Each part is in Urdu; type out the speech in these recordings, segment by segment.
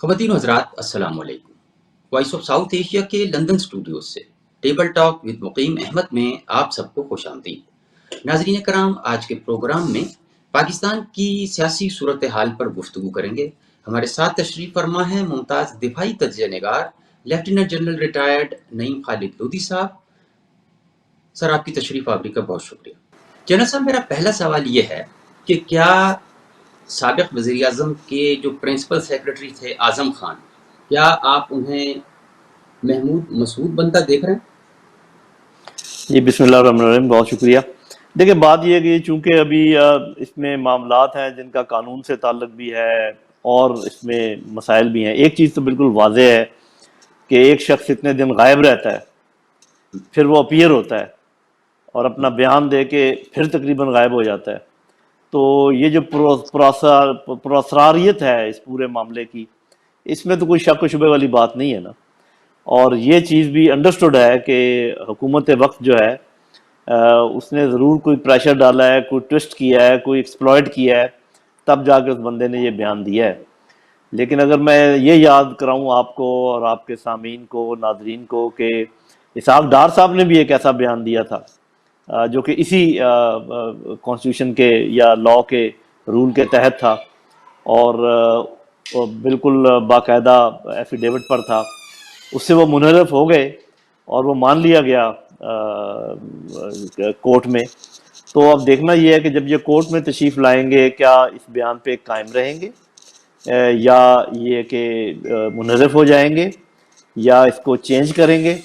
خواتین و حضرات السلام علیکم۔ وائس آف ساؤتھ ایشیا کے لندن اسٹوڈیوز سے ٹیبل ٹاک ود مقیم احمد میں آپ سب کو خوش آمدید۔ ناظرین کرام، آج کے پروگرام میں پاکستان کی سیاسی صورتحال پر گفتگو کریں گے۔ ہمارے ساتھ تشریف فرما ہے ممتاز دفاعی تجزیہ نگار لیفٹیننٹ جنرل ریٹائرڈ نعیم خالد لودھی صاحب۔ سر، آپ کی تشریف آوری کا بہت شکریہ۔ جنرل صاحب، میرا پہلا سوال یہ ہے کہ کیا سابق وزیر اعظم کے جو پرنسپل سیکرٹری تھے اعظم خان، کیا آپ انہیں محمود مسعود بنتا دیکھ رہے ہیں؟ جی، بسم اللہ الرحمن الرحیم، بہت شکریہ۔ دیکھیں، بات یہ ہے کہ چونکہ ابھی اس میں معاملات ہیں جن کا قانون سے تعلق بھی ہے اور اس میں مسائل بھی ہیں۔ ایک چیز تو بالکل واضح ہے کہ ایک شخص اتنے دن غائب رہتا ہے، پھر وہ اپیئر ہوتا ہے اور اپنا بیان دے کے پھر تقریباً غائب ہو جاتا ہے۔ تو یہ جو پراسراریت ہے اس پورے معاملے کی، اس میں تو کوئی شک و شبے والی بات نہیں ہے نا۔ اور یہ چیز بھی انڈرسٹوڈ ہے کہ حکومت وقت جو ہے اس نے ضرور کوئی پریشر ڈالا ہے، کوئی ٹوسٹ کیا ہے، کوئی ایکسپلائٹ کیا ہے، تب جا کے اس بندے نے یہ بیان دیا ہے۔ لیکن اگر میں یہ یاد کراؤں آپ کو اور آپ کے سامعین کو، ناظرین کو، کہ اسحاق ڈار صاحب نے بھی ایک ایسا بیان دیا تھا جو کہ اسی کانسٹیٹیوشن کے یا لا کے رول کے تحت تھا، اور بالکل باقاعدہ ایفیڈیوٹ پر تھا۔ اس سے وہ منحرف ہو گئے اور وہ مان لیا گیا کورٹ میں۔ تو اب دیکھنا یہ ہے کہ جب یہ کورٹ میں تشریف لائیں گے، کیا اس بیان پہ قائم رہیں گے یا یہ کہ منحرف ہو جائیں گے یا اس کو چینج کریں گے۔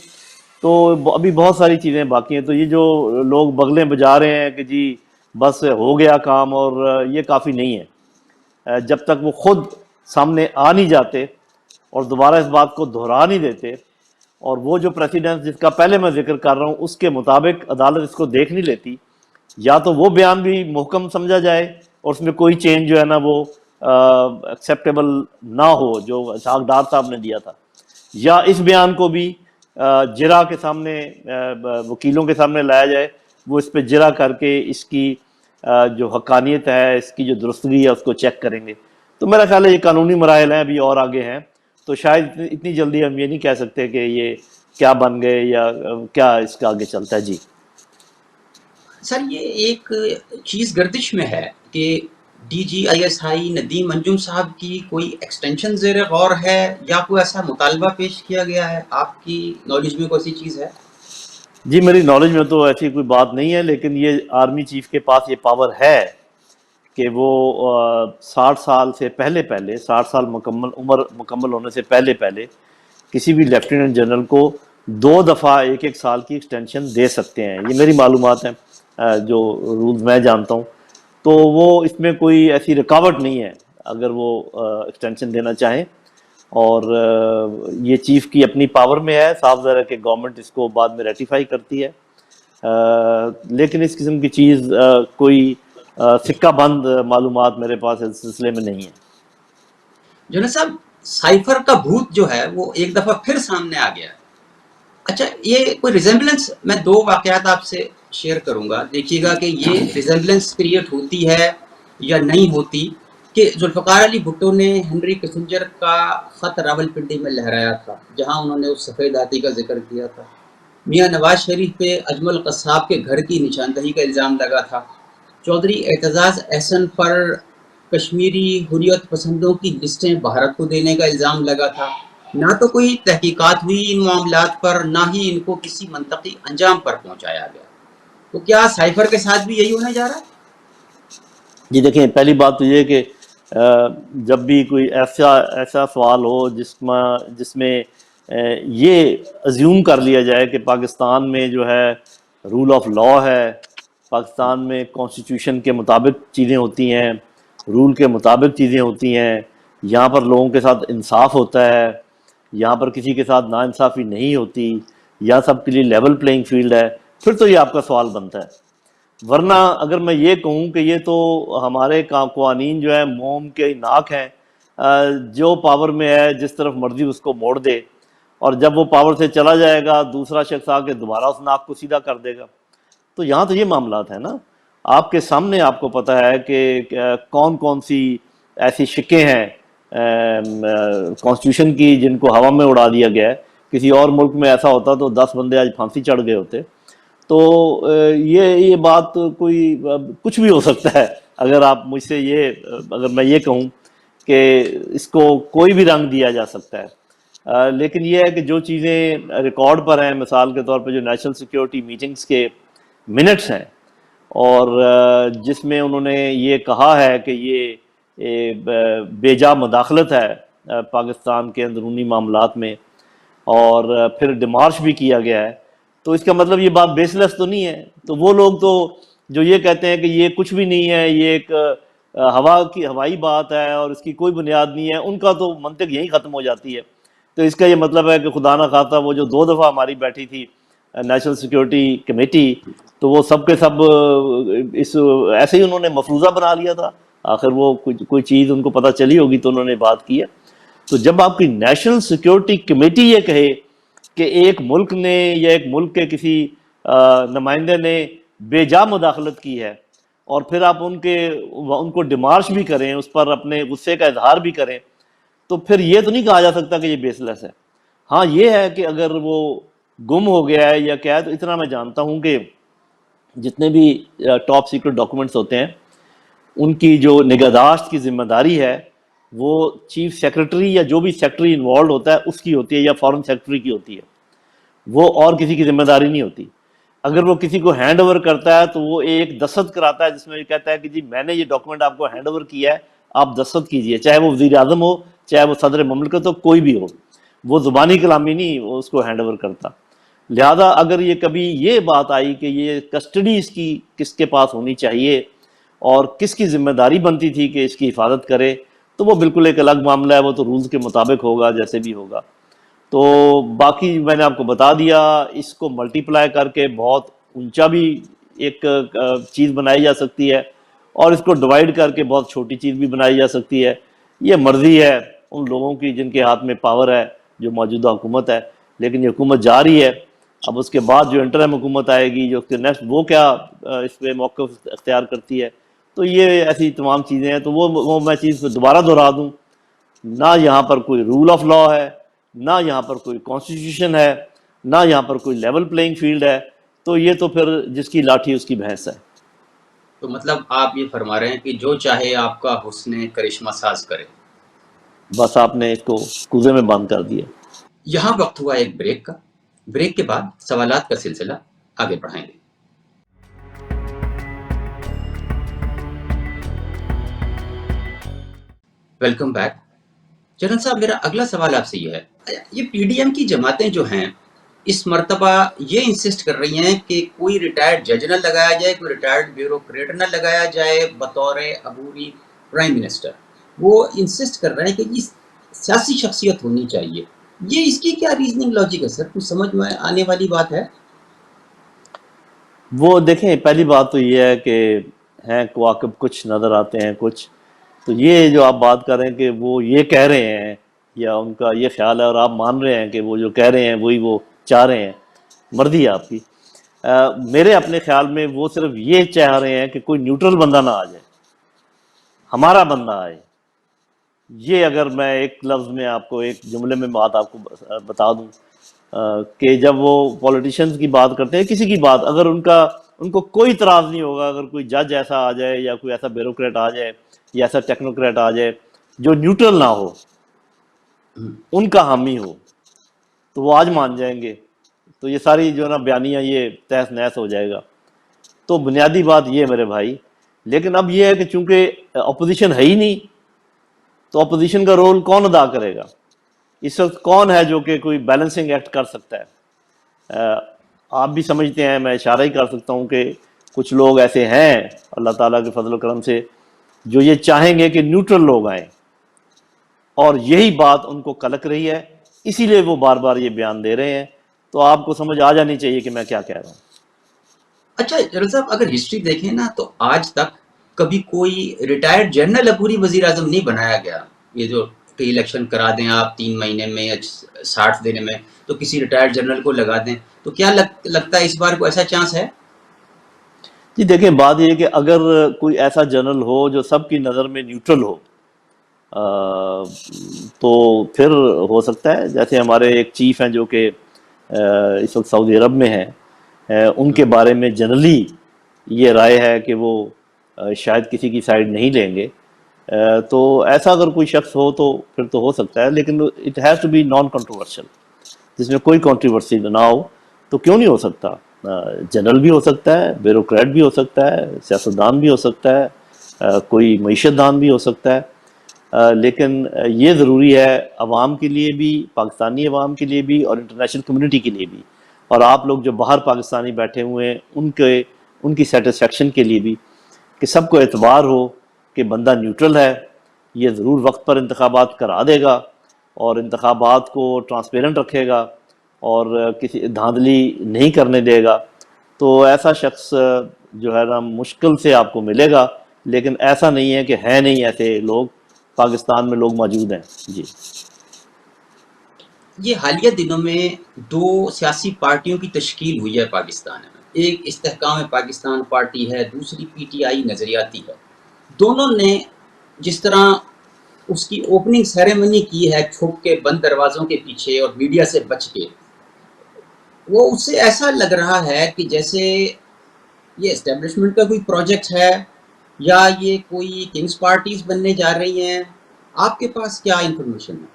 تو ابھی بہت ساری چیزیں باقی ہیں۔ تو یہ جو لوگ بغلیں بجا رہے ہیں کہ جی بس ہو گیا کام، اور یہ کافی نہیں ہے۔ جب تک وہ خود سامنے آ نہیں جاتے اور دوبارہ اس بات کو دہرا نہیں دیتے، اور وہ جو پریسیڈنٹ جس کا پہلے میں ذکر کر رہا ہوں اس کے مطابق عدالت اس کو دیکھ نہیں لیتی، یا تو وہ بیان بھی محکم سمجھا جائے اور اس میں کوئی چینج جو ہے نا وہ ایکسیپٹیبل نہ ہو جو اسحاق ڈار صاحب نے دیا تھا، یا اس بیان کو بھی جرا کے سامنے وکیلوں کے سامنے لایا جائے، وہ اس پہ جرا کر کے اس کی جو حقانیت ہے، اس کی جو درستگی ہے، اس کو چیک کریں گے۔ تو میرا خیال ہے یہ قانونی مراحل ہیں، ابھی اور آگے ہیں، تو شاید اتنی جلدی ہم یہ نہیں کہہ سکتے کہ یہ کیا بن گئے یا کیا اس کا آگے چلتا ہے۔ جی سر، یہ ایک چیز گردش میں ہے کہ D G I S I Nadeem Anjum sahib کی کوئی ایکسٹینشن زیر غور ہے یا کوئی ایسا مطالبہ پیش کیا گیا ہے؟ آپ کی نالج میں کوئی ایسی چیز ہے؟ جی، میری نالج میں تو ایسی کوئی بات نہیں ہے، لیکن یہ آرمی چیف کے پاس یہ پاور ہے کہ وہ 60 سال سے پہلے 60 سال عمر مکمل ہونے سے پہلے کسی بھی لیفٹیننٹ جنرل کو 2 دفعہ 1 سال کی ایکسٹینشن دے سکتے ہیں۔ یہ میری معلومات ہیں، جو رولز میں جانتا ہوں۔ تو وہ اس میں کوئی ایسی رکاوٹ نہیں ہے اگر وہ ایکسٹینشن دینا چاہیں، اور یہ چیف کی اپنی پاور میں ہے۔ صاف ظاہر ہے کہ گورنمنٹ اس کو بعد میں ریٹیفائی کرتی ہے، لیکن اس قسم کی چیز کوئی سکہ بند معلومات میرے پاس اس سلسلے میں نہیں ہے۔ جنرل صاحب، سائفر کا بھوت جو ہے وہ ایک دفعہ پھر سامنے آ گیا ہے۔ اچھا، یہ کوئی ریزمبلنس، میں 2 واقعات آپ سے شیئر کروں گا، دیکھیے گا کہ یہ ریزمبلنس کریٹ ہوتی ہے یا نہیں ہوتی، کہ ذوالفقار علی بھٹو نے ہنری کسنجر کا خط راولپنڈی میں لہرایا تھا جہاں انہوں نے اس سفید ہاتھی کا ذکر کیا تھا۔ میاں نواز شریف پہ اجمل قصاب کے گھر کی نشاندہی کا الزام لگا تھا۔ چودھری اعتزاز احسن پر کشمیری حریت پسندوں کی لسٹیں بھارت کو دینے کا الزام لگا تھا۔ نہ تو کوئی تحقیقات ہوئی ان معاملات پر، نہ ہی ان کو کسی منطقی انجام پر پہنچایا گیا۔ تو کیا سائفر کے ساتھ بھی یہی ہونے جا رہا ہے؟ جی دیکھیں، پہلی بات تو یہ کہ جب بھی کوئی ایسا سوال ہو جس میں یہ ازیوم کر لیا جائے کہ پاکستان میں جو ہے رول آف لا ہے، پاکستان میں کانسٹیٹیوشن کے مطابق چیزیں ہوتی ہیں، رول کے مطابق چیزیں ہوتی ہیں، یہاں پر لوگوں کے ساتھ انصاف ہوتا ہے، یہاں پر کسی کے ساتھ ناانصافی نہیں ہوتی، یا سب کے لیے لیول پلینگ فیلڈ ہے، پھر تو یہ آپ کا سوال بنتا ہے۔ ورنہ اگر میں یہ کہوں کہ یہ تو ہمارے قوانین جو ہیں موم کے ناک ہیں، جو پاور میں ہے جس طرف مرضی اس کو موڑ دے، اور جب وہ پاور سے چلا جائے گا دوسرا شخص آ کے دوبارہ اس ناک کو سیدھا کر دے گا۔ تو یہاں تو یہ معاملات ہیں نا، آپ کے سامنے آپ کو پتہ ہے کہ کون کون سی ایسی شکیں ہیں کانسٹیٹیوشن کی جن کو ہوا میں اڑا دیا گیا ہے. کسی اور ملک میں ایسا ہوتا تو 10 بندے آج پھانسی چڑھ گئے ہوتے. تو یہ بات کوئی کچھ بھی ہو سکتا ہے. اگر آپ مجھ سے اگر میں یہ کہوں کہ اس کو کوئی بھی رنگ دیا جا سکتا ہے، لیکن یہ ہے کہ جو چیزیں ریکارڈ پر ہیں، مثال کے طور پہ جو نیشنل سیکیورٹی میٹنگز کے منٹس ہیں، اور جس میں انہوں نے یہ کہا ہے کہ یہ بے جا مداخلت ہے پاکستان کے اندرونی معاملات میں، اور پھر ڈیمارش بھی کیا گیا ہے، تو اس کا مطلب یہ بات بیس لیس تو نہیں ہے. تو وہ لوگ تو جو یہ کہتے ہیں کہ یہ کچھ بھی نہیں ہے، یہ ایک ہوائی بات ہے اور اس کی کوئی بنیاد نہیں ہے، ان کا تو منطق یہیں ختم ہو جاتی ہے. تو اس کا یہ مطلب ہے کہ خدا نہ خواستہ وہ جو 2 دفعہ ہماری بیٹھی تھی نیشنل سیکیورٹی کمیٹی، تو وہ سب کے سب ایسے ہی انہوں نے مفروضہ بنا لیا تھا. آخر وہ کوئی چیز ان کو پتہ چلی ہوگی تو انہوں نے بات کی ہے. تو جب آپ کی نیشنل سیکیورٹی کمیٹی یہ کہے کہ ایک ملک نے یا ایک ملک کے کسی نمائندے نے بے جا مداخلت کی ہے، اور پھر آپ ان کو ڈیمارش بھی کریں، اس پر اپنے غصے کا اظہار بھی کریں، تو پھر یہ تو نہیں کہا جا سکتا کہ یہ بیس لیس ہے. ہاں یہ ہے کہ اگر وہ گم ہو گیا ہے یا کیا ہے، تو اتنا میں جانتا ہوں کہ جتنے بھی ٹاپ سیکرٹ ڈاکومنٹس ہوتے ہیں ان کی جو نگہداشت کی ذمہ داری ہے وہ چیف سیکرٹری یا جو بھی سیکرٹری انوالوڈ ہوتا ہے اس کی ہوتی ہے، یا فارن سیکرٹری کی ہوتی ہے. وہ اور کسی کی ذمہ داری نہیں ہوتی. اگر وہ کسی کو ہینڈ اوور کرتا ہے تو وہ ایک دستخط کراتا ہے جس میں یہ کہتا ہے کہ جی میں نے یہ ڈاکومنٹ آپ کو ہینڈ اوور کیا ہے، آپ دستخط کیجئے، چاہے وہ وزیر اعظم ہو، چاہے وہ صدر مملکت ہو، کوئی بھی ہو. وہ زبانی کلامی نہیں وہ اس کو ہینڈ اوور کرتا. لہذا اگر یہ کبھی یہ بات آئی کہ یہ کسٹڈی اس کی کس کے پاس ہونی چاہیے اور کس کی ذمہ داری بنتی تھی کہ اس کی حفاظت کرے، تو وہ بالکل ایک الگ معاملہ ہے. وہ تو رولز کے مطابق ہوگا جیسے بھی ہوگا. تو باقی میں نے آپ کو بتا دیا، اس کو ملٹی پلائی کر کے بہت اونچا بھی ایک چیز بنائی جا سکتی ہے، اور اس کو ڈیوائڈ کر کے بہت چھوٹی چیز بھی بنائی جا سکتی ہے. یہ مرضی ہے ان لوگوں کی جن کے ہاتھ میں پاور ہے، جو موجودہ حکومت ہے. لیکن یہ حکومت جا رہی ہے، اب اس کے بعد جو انٹرم حکومت آئے گی، جو اس کے نیکسٹ، وہ کیا اس پہ موقف اختیار کرتی ہے. تو یہ ایسی تمام چیزیں ہیں. تو وہ میں چیز دوبارہ دہرا دوں، نہ یہاں پر کوئی رول آف لا ہے، نہ یہاں پر کوئی کانسٹیٹیوشن ہے، نہ یہاں پر کوئی لیول پلینگ فیلڈ ہے. تو یہ تو پھر جس کی لاٹھی اس کی بھینس ہے. تو مطلب آپ یہ فرما رہے ہیں کہ جو چاہے آپ کا حسن کرشمہ ساز کرے. بس آپ نے اس کو کوزے میں بند کر دیا. یہاں وقت ہوا ایک بریک کا. بریک کے بعد سوالات کا سلسلہ آگے بڑھائیں گے. Welcome back. جنرل صاحب، میرا اگلا سوال آپ سے یہ ہے، یہ پی ڈی ایم کی جماعتیں جو ہیں اس مرتبہ یہ انسسٹ کر رہی ہیں کہ کوئی ریٹائرڈ جج نہ لگایا جائے، کوئی ریٹائرڈ بیوروکریٹ نہ لگایا جائے بطور عبوری پرائم منسٹر. وہ انسسٹ کر رہے ہیں کہ یہ سیاسی شخصیت ہونی چاہیے. یہ اس کی کیا ریزننگ لاجک ہے سر؟ کچھ سمجھ میں آنے والی بات ہے؟ وہ دیکھیں، پہلی بات تو یہ ہے کہ ہیں کواکب کچھ نظر آتے ہیں کچھ. تو یہ جو آپ بات کر رہے ہیں کہ وہ یہ کہہ رہے ہیں، یا ان کا یہ خیال ہے اور آپ مان رہے ہیں کہ وہ جو کہہ رہے ہیں وہی وہ چاہ رہے ہیں، مرضی ہے آپ کی. میرے اپنے خیال میں وہ صرف یہ چاہ رہے ہیں کہ کوئی نیوٹرل بندہ نہ آ جائے، ہمارا بندہ آئے. یہ اگر میں ایک لفظ میں آپ کو، ایک جملے میں بات آپ کو بتا دوں، کہ جب وہ پولیٹیشینز کی بات کرتے ہیں، کسی کی بات اگر ان کو کوئی اعتراض نہیں ہوگا اگر کوئی جج ایسا آ جائے یا کوئی ایسا بیوروکریٹ آ جائے یا ایسا ٹیکنوکریٹ آ جائے جو نیوٹرل نہ ہو، ان کا حامی ہو، تو وہ آج مان جائیں گے. تو یہ ساری جو ہے نا بیانیہ یہ تہس نہس ہو جائے گا. تو بنیادی بات یہ ہے میرے بھائی. لیکن اب یہ ہے کہ چونکہ اپوزیشن ہے ہی نہیں، تو اپوزیشن کا رول کون ادا کرے گا؟ اس وقت کون ہے جو کہ کوئی بیلنسنگ ایکٹ کر سکتا ہے؟ آپ بھی سمجھتے ہیں، میں اشارہ ہی کر سکتا ہوں کہ کچھ لوگ ایسے ہیں اللہ تعالیٰ کے فضل و کرم سے جو یہ چاہیں گے کہ نیوٹرل لوگ آئیں، اور یہی بات ان کو کلک رہی ہے، اسی لیے وہ بار بار یہ بیان دے رہے ہیں. تو آپ کو سمجھ آ جانی چاہیے کہ میں کیا کہہ رہا ہوں. اچھا جنرل صاحب، اگر ہسٹری دیکھیں نا تو آج تک کبھی کوئی ریٹائرڈ جنرل عبوری وزیر اعظم نہیں بنایا گیا. یہ جو کہ الیکشن کرا دیں آپ 3 مہینے میں یا 60 دن میں، تو کسی ریٹائرڈ جنرل کو لگا دیں. تو کیا لگتا ہے اس بار کو ایسا چانس ہے؟ جی دیکھیں، بات یہ ہے کہ اگر کوئی ایسا جنرل ہو جو سب کی نظر میں نیوٹرل ہو، تو پھر ہو سکتا ہے جیسے ہمارے ایک چیف ہیں جو کہ اس وقت سعودی عرب میں ہیں، ان کے بارے میں جنرلی یہ رائے ہے کہ وہ شاید کسی کی سائڈ نہیں لیں گے، تو ایسا اگر کوئی شخص ہو تو پھر تو ہو سکتا ہے، لیکن it has to be non controversial, جس میں کوئی کنٹروورسی نہ ہو، تو کیوں نہیں ہو سکتا؟ جنرل بھی ہو سکتا ہے، بیوروکریٹ بھی ہو سکتا ہے، سیاستدان بھی ہو سکتا ہے، کوئی معیشت دان بھی ہو سکتا ہے، لیکن یہ ضروری ہے عوام کے لیے بھی، پاکستانی عوام کے لیے بھی اور انٹرنیشنل کمیونٹی کے لیے بھی، اور آپ لوگ جو باہر پاکستانی بیٹھے ہوئے ہیں ان کی سیٹسفیکشن کے لیے بھی، کہ سب کو اعتبار ہو کہ بندہ نیوٹرل ہے، یہ ضرور وقت پر انتخابات کرا دے گا اور انتخابات کو ٹرانسپیرنٹ رکھے گا اور کسی دھاندلی نہیں کرنے دے گا، تو ایسا شخص جو ہے نا مشکل سے آپ کو ملے گا، لیکن ایسا نہیں ہے کہ ہے نہیں ایسے لوگ، پاکستان میں لوگ موجود ہیں جی۔ یہ حالیہ دنوں میں دو سیاسی پارٹیوں کی تشکیل ہوئی ہے پاکستان میں، ایک استحکام پاکستان پارٹی ہے، دوسری پی ٹی آئی نظریاتی ہے۔ دونوں نے جس طرح اس کی اوپننگ سیریمنی کی ہے چھپ کے بند دروازوں کے پیچھے اور میڈیا سے بچ کے، وہ اس سے ایسا لگ رہا ہے کہ جیسے یہ اسٹیبلشمنٹ کا کوئی پروجیکٹ ہے یا یہ کوئی کنگز پارٹیز بننے جا رہی ہیں۔ آپ کے پاس کیا انفارمیشن ہے؟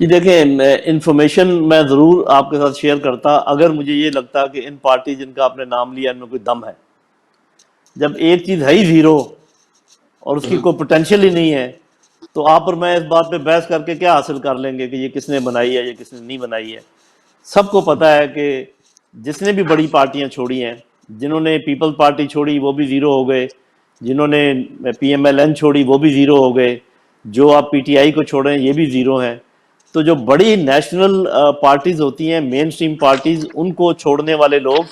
جی دیکھیں، انفارمیشن میں ضرور آپ کے ساتھ شیئر کرتا اگر مجھے یہ لگتا کہ ان پارٹی جن کا آپ نے نام لیا ان میں کوئی دم ہے۔ جب ایک چیز ہے ہی زیرو اور اس کی کوئی پوٹینشیل ہی نہیں ہے، تو آپ اور میں اس بات پہ بحث کر کے کیا حاصل کر لیں گے کہ یہ کس نے بنائی ہے یا کس نے نہیں بنائی ہے؟ سب کو پتہ ہے کہ جس نے بھی بڑی پارٹیاں چھوڑی ہیں، جنہوں نے پیپل پارٹی چھوڑی وہ بھی زیرو ہو گئے، جنہوں نے پی ایم ایل این چھوڑی وہ بھی زیرو ہو گئے، جو آپ پی ٹی آئی کو چھوڑیں یہ بھی زیرو ہیں۔ تو جو بڑی نیشنل پارٹیز ہوتی ہیں، مین سٹریم پارٹیز، ان کو چھوڑنے والے لوگ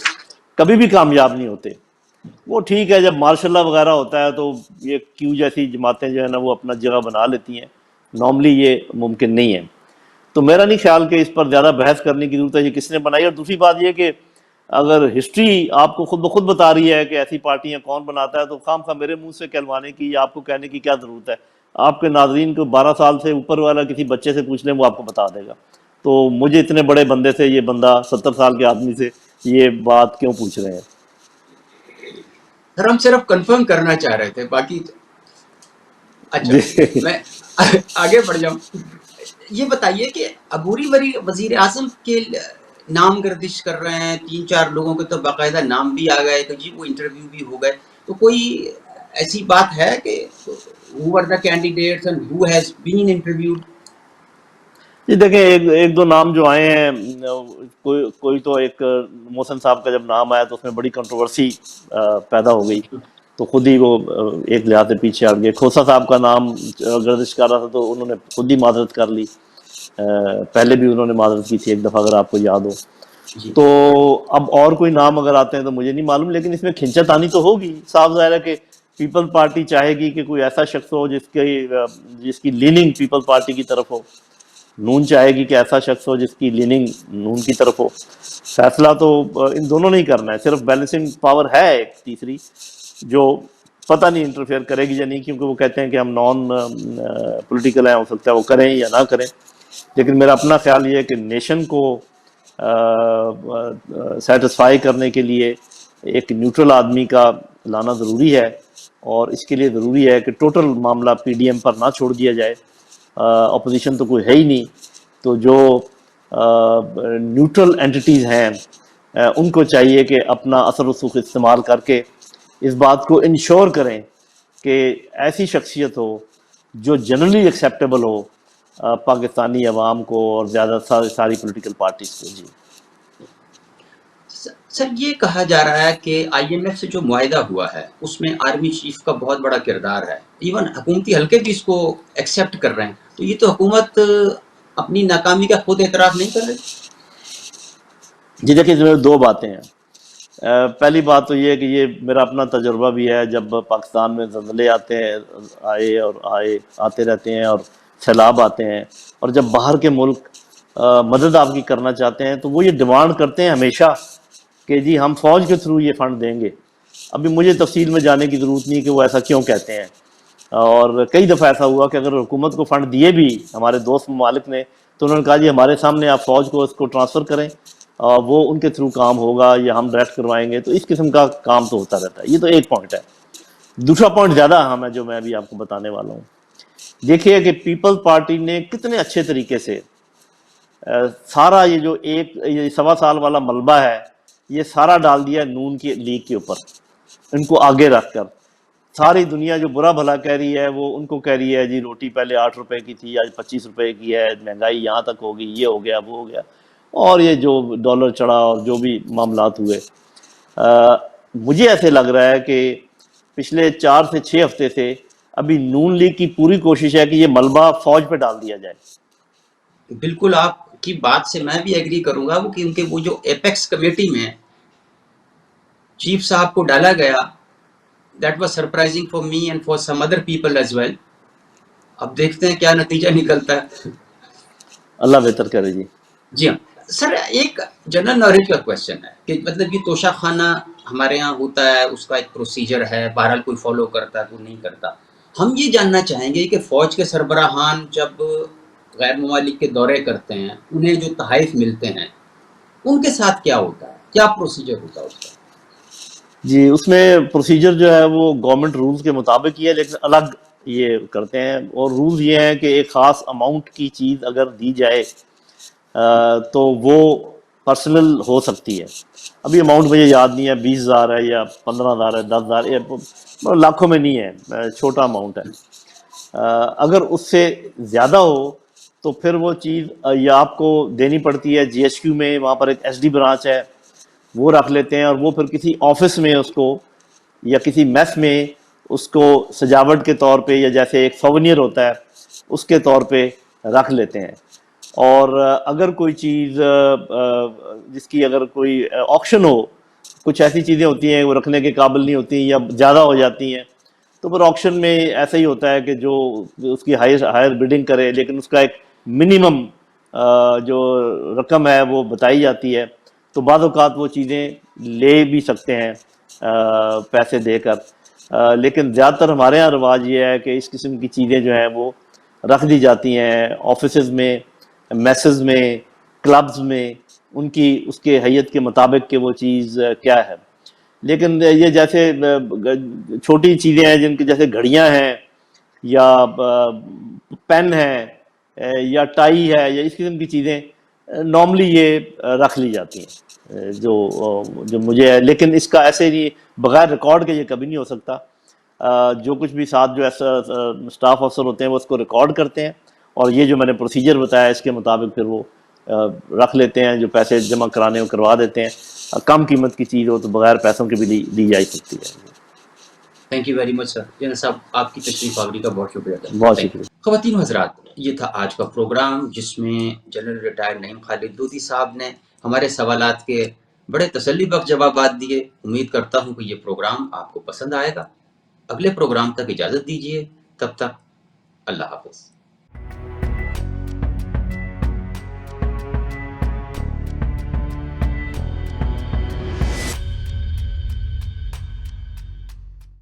کبھی بھی کامیاب نہیں ہوتے۔ وہ ٹھیک ہے جب مارشاء اللہ وغیرہ ہوتا ہے تو یہ کیو جیسی جماعتیں جو ہے نا وہ اپنا جگہ بنا لیتی ہیں، نارملی یہ ممکن نہیں ہے۔ تو میرا نہیں خیال کہ اس پر زیادہ بحث کرنے کی ضرورت ہے یہ کس نے بنائی۔ اور دوسری بات یہ کہ اگر ہسٹری آپ کو خود بخود بتا رہی ہے کہ ایسی پارٹیاں کون بناتا ہے، تو خام خواہ میرے منہ سے کہلوانے کی یا آپ کو کہنے کی کیا ضرورت ہے؟ آپ کے ناظرین کو 12 سال سے اوپر والا کسی بچے سے پوچھ لیں، وہ آپ کو بتا دے گا۔ تو مجھے اتنے بڑے بندے سے، یہ بندہ 70 سال کے آدمی سے یہ بات کیوں پوچھ رہے ہیں؟ سر ہم صرف کنفرم کرنا چاہ رہے تھے، باقی اچھا جی میں آگے بڑھ جاؤں۔ یہ بتائیے کہ عبوری وزیر اعظم کے نام گردش کر رہے ہیں، 3-4 لوگوں کے تو باقاعدہ نام بھی آ گئے، تو جی وہ انٹرویو بھی ہو گئے، تو کوئی ایسی بات ہے کہ who are the candidates and who has been interviewed؟ جی دیکھیں، ایک دو نام جو آئے ہیں، کوئی تو ایک محسن صاحب کا جب نام آیا تو اس میں بڑی کنٹروورسی پیدا ہو گئی، تو خود ہی وہ ایک لحاظ سے پیچھے ہٹ گئے۔ کھوسا صاحب کا نام گردش کر رہا تھا تو انہوں نے خود ہی معذرت کر لی، پہلے بھی انہوں نے معذرت کی تھی ایک دفعہ اگر آپ کو یاد ہو۔ جی تو اب اور کوئی نام اگر آتے ہیں تو مجھے نہیں معلوم، لیکن اس میں کھنچا تانی تو ہوگی۔ صاف ظاہر ہے کہ پیپل پارٹی چاہے گی کہ کوئی ایسا شخص ہو جس کی لیننگ پیپل پارٹی کی طرف ہو، نون چاہے گی کہ ایسا شخص ہو جس کی لیننگ نون کی طرف ہو۔ فیصلہ تو ان دونوں نے ہی کرنا ہے، صرف بیلنسنگ پاور ہے ایک تیسری جو پتہ نہیں انٹرفیئر کرے گی یا نہیں، کیونکہ وہ کہتے ہیں کہ ہم نان پولیٹیکل ہیں، ہو سکتا ہے وہ کریں یا نہ کریں۔ لیکن میرا اپنا خیال یہ ہے کہ نیشن کو سیٹسفائی کرنے کے لیے ایک نیوٹرل آدمی کا لانا ضروری ہے، اور اس کے لیے ضروری ہے کہ ٹوٹل معاملہ پی ڈی ایم پر نہ چھوڑ دیا جائے۔ اپوزیشن تو کوئی ہے ہی نہیں، تو جو نیوٹرل اینٹیز ہیں ان کو چاہیے کہ اپنا اثر و رسوخ استعمال کر کے اس بات کو انشور کریں کہ ایسی شخصیت ہو جو جنرلی ایکسیپٹیبل ہو پاکستانی عوام کو اور زیادہ ساری پولیٹیکل پارٹیز کو۔ جی سر یہ کہا جا رہا ہے کہ آئی ایم ایف سے جو معاہدہ ہوا ہے اس میں آرمی چیف کا بہت بڑا کردار ہے، ایون حکومتی حلقے بھی اس کو ایکسیپٹ کر رہے ہیں، تو یہ تو حکومت اپنی ناکامی کا خود اعتراف نہیں کر رہی؟ جی دیکھیں، اس میں دو باتیں ہیں۔ پہلی بات تو یہ ہے کہ یہ میرا اپنا تجربہ بھی ہے، جب پاکستان میں زلزلے آتے رہتے ہیں اور سیلاب آتے ہیں، اور جب باہر کے ملک مدد آپ کی کرنا چاہتے ہیں تو وہ یہ ڈیمانڈ کرتے ہیں ہمیشہ کہ جی ہم فوج کے تھرو یہ فنڈ دیں گے۔ ابھی مجھے تفصیل میں جانے کی ضرورت نہیں کہ وہ ایسا کیوں کہتے ہیں، اور کئی دفعہ ایسا ہوا کہ اگر حکومت کو فنڈ دیے بھی ہمارے دوست ممالک نے تو انہوں نے کہا جی ہمارے سامنے آپ فوج کو اس کو ٹرانسفر کریں، وہ ان کے تھرو کام ہوگا یا ہم ڈائریکٹ کروائیں گے. تو اس قسم کا کام تو ہوتا رہتا ہے. یہ تو ایک پوائنٹ ہے. دوسرا پوائنٹ زیادہ اہم ہے جو میں ابھی آپ کو بتانے والا ہوں. دیکھیے کہ پیپل پارٹی نے کتنے اچھے طریقے سے سارا یہ جو یہ 1.25 سال والا ملبہ ہے یہ سارا ڈال دیا نون کی لیگ کے اوپر، ان کو آگے رکھ کر. ساری دنیا جو برا بھلا کہہ رہی ہے وہ ان کو کہہ رہی ہے جی روٹی پہلے 8 روپے کی تھی آج 25 روپے کی ہے، مہنگائی یہاں تک ہوگی، یہ ہو گیا وہ ہو گیا، اور یہ جو ڈالر چڑھا اور جو بھی معاملات ہوئے. مجھے ایسے لگ رہا ہے کہ پچھلے 4 سے 6 ہفتے سے ابھی نون لیگ کی پوری کوشش ہے کہ یہ ملبہ فوج پہ ڈال دیا جائے. بالکل آپ کی بات سے میں بھی ایگری کروں گا، وہ کیونکہ وہ جو ایپیکس کمیٹی میں چیف صاحب کو ڈالا گیا، that was surprising for me and for some other people as well. اب دیکھتے ہیں کیا نتیجہ نکلتا ہے. اللہ بہتر کرے جی. جی ہاں سر، ایک جنرل نالج کا کوشچن ہے کہ مطلب یہ توشہ خانہ ہمارے ہاں ہوتا ہے، اس کا ایک پروسیجر ہے، بہرحال کوئی فالو کرتا ہے کوئی نہیں کرتا. ہم یہ جاننا چاہیں گے کہ فوج کے سربراہان جب غیر ممالک کے دورے کرتے ہیں، انہیں جو تحائف ملتے ہیں ان کے ساتھ کیا ہوتا ہے، کیا پروسیجر ہوتا ہے اس کا؟ جی اس میں پروسیجر جو ہے وہ گورنمنٹ رولز کے مطابق ہی ہے، لیکن الگ یہ کرتے ہیں. اور رولز یہ ہیں کہ ایک خاص اماؤنٹ کی چیز اگر دی جائے تو وہ پرسنل ہو سکتی ہے. ابھی اماؤنٹ مجھے یاد نہیں ہے، 20,000 ہے یا 15,000 ہے، 10,000 لاکھوں میں نہیں ہے، چھوٹا اماؤنٹ ہے. اگر اس سے زیادہ ہو تو پھر وہ چیز یا آپ کو دینی پڑتی ہے جی ایچ کیو میں، وہاں پر ایک ایس ڈی برانچ ہے، وہ رکھ لیتے ہیں اور وہ پھر کسی آفس میں اس کو یا کسی میس میں اس کو سجاوٹ کے طور پہ یا جیسے ایک سوونیر ہوتا ہے اس کے طور پہ رکھ لیتے ہیں. اور اگر کوئی چیز جس کی اگر کوئی آکشن ہو، کچھ ایسی چیزیں ہوتی ہیں وہ رکھنے کے قابل نہیں ہوتی یا زیادہ ہو جاتی ہیں، تو پھر آکشن میں ایسا ہی ہوتا ہے کہ جو اس کی ہائر بیڈنگ کرے، لیکن اس کا ایک منیمم جو رقم ہے وہ بتائی جاتی ہے. تو بعض اوقات وہ چیزیں لے بھی سکتے ہیں پیسے دے کر. لیکن زیادہ تر ہمارے یہاں رواج یہ ہے کہ اس قسم کی چیزیں جو ہیں وہ رکھ دی جاتی ہیں آفیسز میں، میسز میں، کلبز میں، ان کی اس کے حیت کے مطابق کہ وہ چیز کیا ہے. لیکن یہ جیسے چھوٹی چیزیں ہیں جن کی جیسے گھڑیاں ہیں یا پین ہے یا ٹائی ہے یا اس قسم کی چیزیں نارملی یہ رکھ لی جاتی ہیں جو مجھے ہے. لیکن اس کا ایسے نہیں بغیر ریکارڈ کے یہ کبھی نہیں ہو سکتا. جو کچھ بھی ساتھ جو ایسا اسٹاف افسر ہوتے ہیں وہ اس کو ریکارڈ کرتے ہیں اور یہ جو میں نے پروسیجر بتایا اس کے مطابق پھر وہ رکھ لیتے ہیں. جو پیسے جمع کرانے وہ کروا دیتے ہیں. کم قیمت کی چیز ہو تو بغیر پیسوں کے بھی دی جا سکتی ہے. Thank you very much sir. General صاحب آپ کی تشریف آوری کا بہت شکریہ. بہت شکریہ. خواتین و حضرات، یہ تھا آج کا پروگرام جس میں جنرل ریٹائرڈ نعیم خالد لودھی صاحب نے ہمارے سوالات کے بڑے تسلی بخش جوابات دیے. امید کرتا ہوں کہ یہ پروگرام آپ کو پسند آئے گا. اگلے پروگرام تک اجازت دیجیے، تب تک اللہ حافظ.